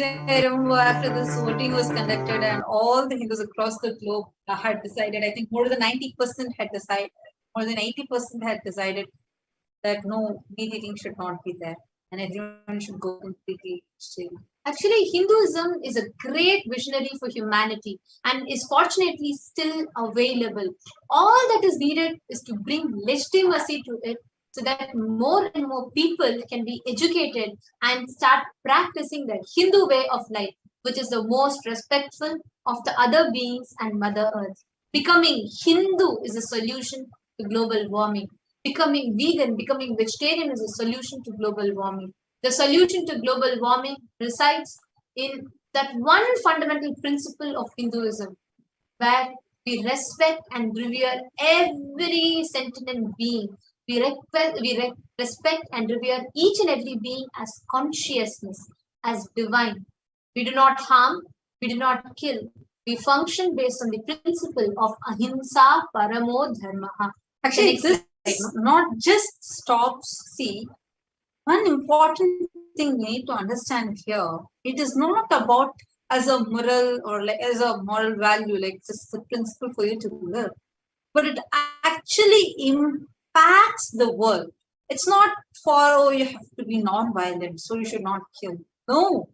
I remember after this voting was conducted and all the Hindus across the globe had decided, I think more than 90% had decided, more than 80% had decided that no, meat eating should not be there and everyone should go completely vegetarian. Actually, Hinduism is a great visionary for humanity and is fortunately still available. All that is needed is to bring legitimacy to it so that more and more people can be educated and start practicing the Hindu way of life, which is the most respectful of the other beings and Mother Earth. Becoming Hindu is a solution to global warming. Becoming vegan, becoming vegetarian is a solution to global warming. The solution to global warming resides in that one fundamental principle of Hinduism, where we respect and revere every sentient being. We respect and revere each and every being as consciousness, as divine. We do not harm, we do not kill. We function based on the principle of ahimsa paramo dharma. Actually, this not just stops. See, one important thing we need to understand here, it is not about as a moral or like as a moral value, like just a principle for you to live, but it actually impacts the world. It's not for, oh, you have to be non-violent, so you should not kill. No.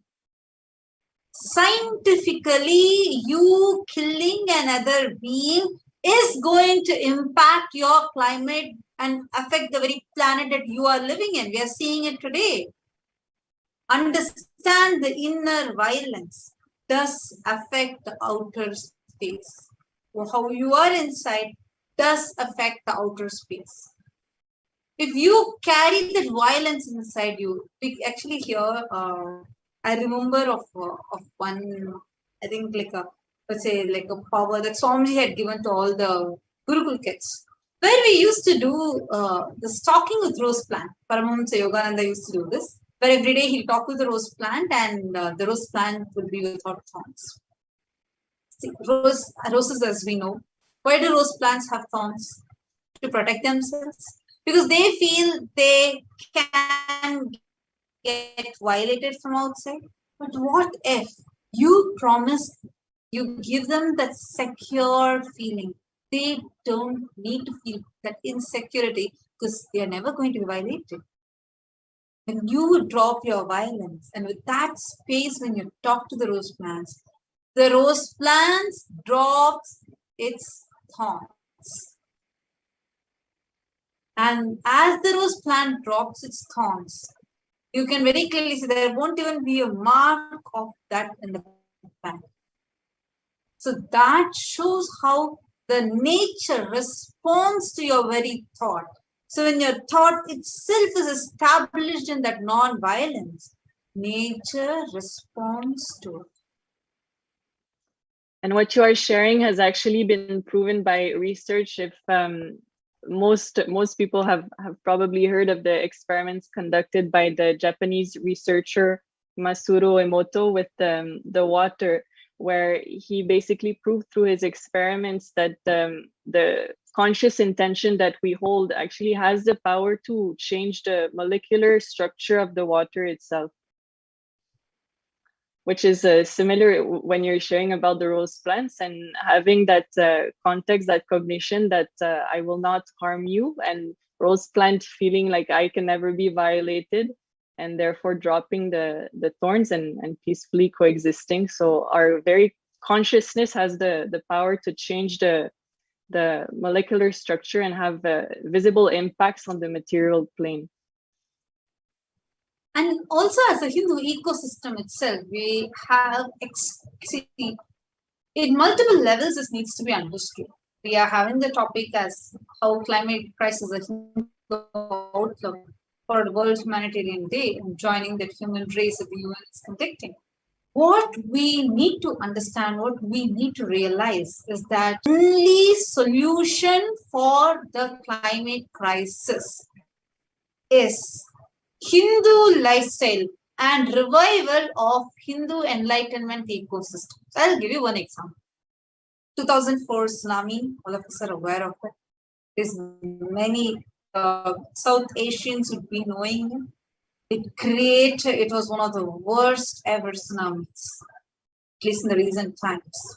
Scientifically, you killing another being is going to impact your climate and affect the very planet that you are living in. We are seeing it today. Understand the inner violence does affect the outer space. How you are inside does affect the outer space. If you carry that violence inside you, we actually here, I remember of one, I think like a, let's say like a power that Swamiji had given to all the Gurukul kids, where we used to do the stalking with rose plant. Paramahamsa Yogananda used to do this, where every day he'll talk with the rose plant and the rose plant would be without thorns. See, roses, as we know, why do rose plants have thorns? To protect themselves. Because they feel they can get violated from outside. But what if you promise, you give them that secure feeling? They don't need to feel that insecurity because they are never going to be violated. When you drop your violence and with that space, when you talk to the rose plants drops its thorns. And as the rose plant drops its thorns, you can very clearly see there won't even be a mark of that in the plant. So that shows how the nature responds to your very thought. So when your thought itself is established in that non-violence, nature responds to it. And what you are sharing has actually been proven by research. If most people have probably heard of the experiments conducted by the Japanese researcher Masuro Emoto with the water, where he basically proved through his experiments that the conscious intention that we hold actually has the power to change the molecular structure of the water itself, which is similar when you're sharing about the rose plants and having that context, that cognition that I will not harm you, and rose plant feeling like I can never be violated, and therefore dropping the thorns and peacefully coexisting. So our very consciousness has the power to change the molecular structure and have visible impacts on the material plane. And also as a Hindu ecosystem itself, we have, in multiple levels, this needs to be understood. We are having the topic as how climate crisis is a Hindu outlook for the World Humanitarian Day and joining the human race that the UN is conducting. What we need to understand, what we need to realize is that the only solution for the climate crisis is Hindu lifestyle and revival of Hindu enlightenment ecosystem. So I'll give you one example. 2004 tsunami, all of us are aware of it. There's many South Asians would be knowing it. It was one of the worst ever tsunamis, at least in the recent times.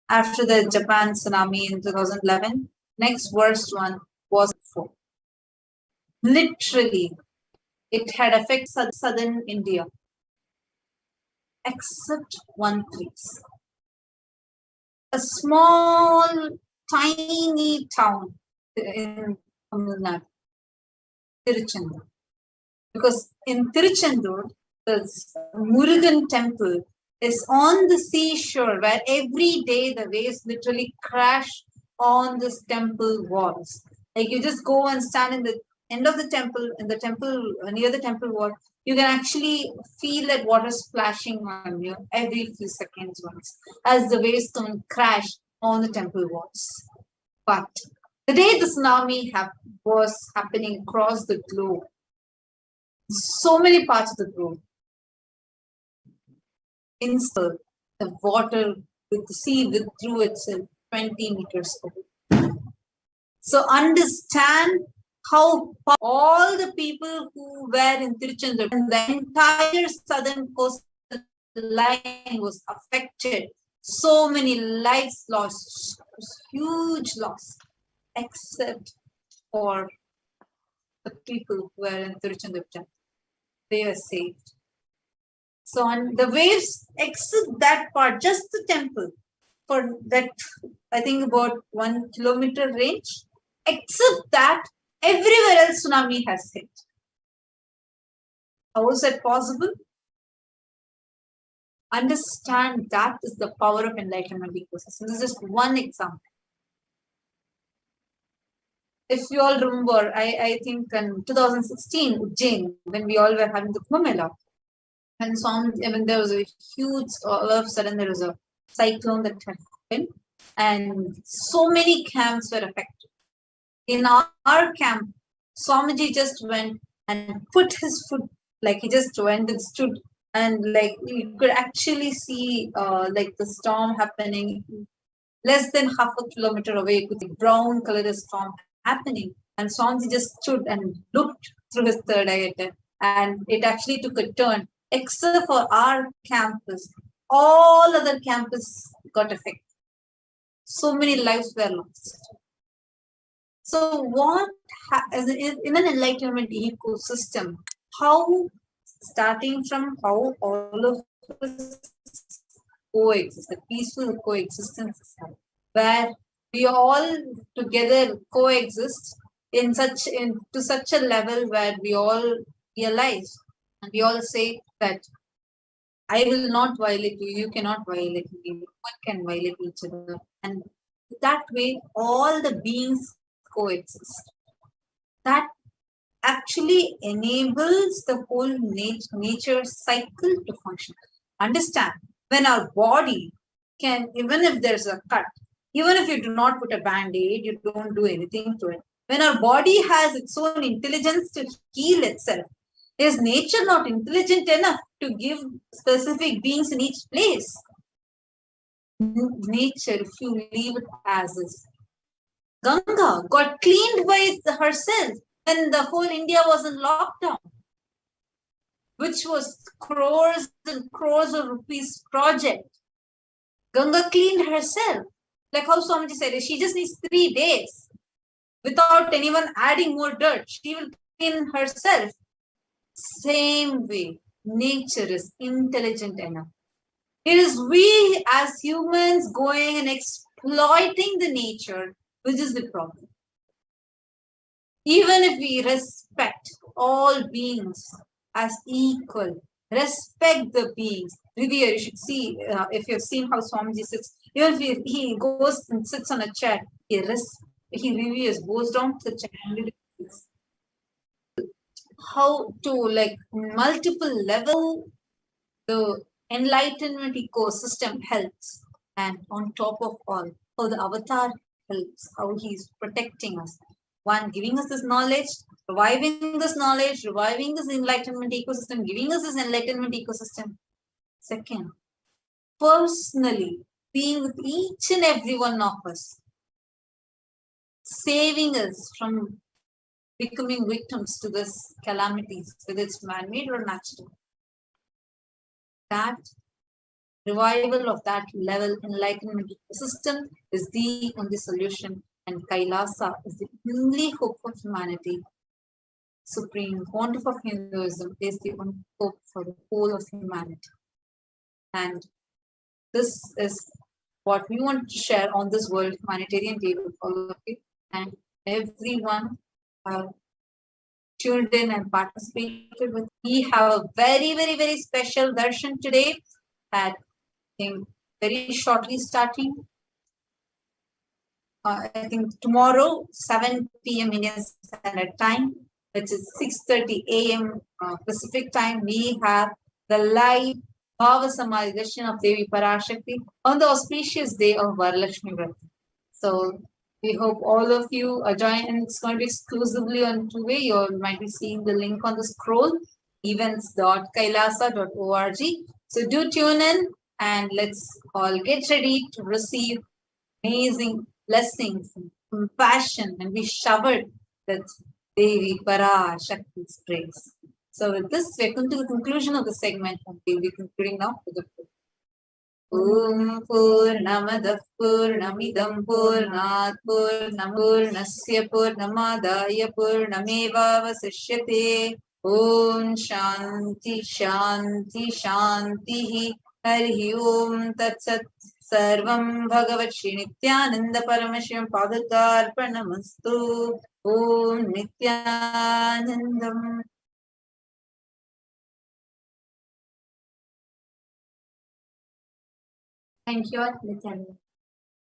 After the Japan tsunami in 2011, next worst one was 4. Literally, it had affected southern India, except one place. A small, tiny town in Tamil Nadu, Tiruchendur. Because in Tiruchendur, the Murugan temple is on the seashore where every day the waves literally crash on this temple walls. Like you just go and stand in the end of the temple, near the temple wall, you can actually feel that water splashing on you every few seconds once as the waves come and crash on the temple walls. But the day the tsunami was happening across the globe, so many parts of the globe, inside the water with the sea withdrew itself 20 meters away. So understand how all the people who were in Tiruchendur and the entire southern coastal line was affected. So many lives lost, huge loss, except for the people who were in Tiruchendur temple. They were saved. So on the waves except that part, just the temple, for that I think about 1 kilometer range, except that everywhere else tsunami has hit. How is that possible? Understand that is the power of enlightenment ecosystem. This is just one example. If you all remember, I think in 2016, Ujjain, when we all were having the Kumbh Mela, and there was a huge, all of a sudden there was a cyclone that happened, and so many camps were affected. In our camp, Swamiji just went and put his foot, like he just went and stood, and like you could actually see like the storm happening less than half a kilometer away. You could see brown colored storm happening, and Swamiji just stood and looked through his third eye at it, and it actually took a turn. Except for our campus, all other campuses got affected. So many lives were lost. So what in an enlightenment ecosystem, how starting from how all of us coexist, a peaceful coexistence, where we all together coexist to such a level where we all realize and we all say that I will not violate you, you cannot violate me, no one can violate each other. And that way, all the beings coexist. That actually enables the whole nature cycle to function. Understand, when our body can, even if there's a cut, even if you do not put a band-aid, you don't do anything to it. When our body has its own intelligence to heal itself, is nature not intelligent enough to give specific beings in each place? Nature, if you leave it as is. Ganga got cleaned by herself when the whole India was in lockdown, which was crores and crores of rupees project. Ganga cleaned herself. Like how Swamiji said, she just needs 3 days without anyone adding more dirt. She will clean herself. Same way, nature is intelligent enough. It is we as humans going and exploiting the nature, which is the problem. Even if we respect all beings as equal, respect the beings. Revere, you should see, if you've seen how Swamiji sits, even if he goes and sits on a chair, he reveres, goes down to the chair and how to, like, multiple level the enlightenment ecosystem helps, and on top of all, how the avatar helps, how he's protecting us. One, giving us this knowledge, reviving this knowledge, reviving this enlightenment ecosystem, giving us this enlightenment ecosystem. Second, personally being with each and every one of us, saving us from becoming victims to this calamities, whether it's man-made or natural. That revival of that level, enlightenment system is the only solution, and Kailasa is the only hope for humanity. Supreme pontiff of Hinduism is the only hope for the whole of humanity. And this is what we want to share on this World Humanitarian Day with all of you. And everyone tuned in and participated with. We have a very, very, very special darshan today at, I think, very shortly starting. I think tomorrow, 7 p.m. Indian Standard Time, which is 6:30 a.m. Pacific Time, we have the live Bhava Samadhi darshan of Devi Parashakti on the auspicious day of Varalakshmi Vrata. So we hope all of you join, and it's going to be exclusively on two-way. You might be seeing the link on the scroll, events.kailasa.org. So do tune in and let's all get ready to receive amazing blessings and compassion and be showered with Devi Parashakti's praise. So with this, we're coming to the conclusion of the segment, and we'll be concluding now with the prayer. Om Purnamadah Purnamidam Purnat Purnamurnasya Purnamadaya Purnamevavasishyate. Om Shanti Shanti Shanti. Hari Om Tat Sat. Sarvam Bhagavat Shri Nithyananda Paramashivam Padakarpanamastu. Om Nithyanandam. Thank you all.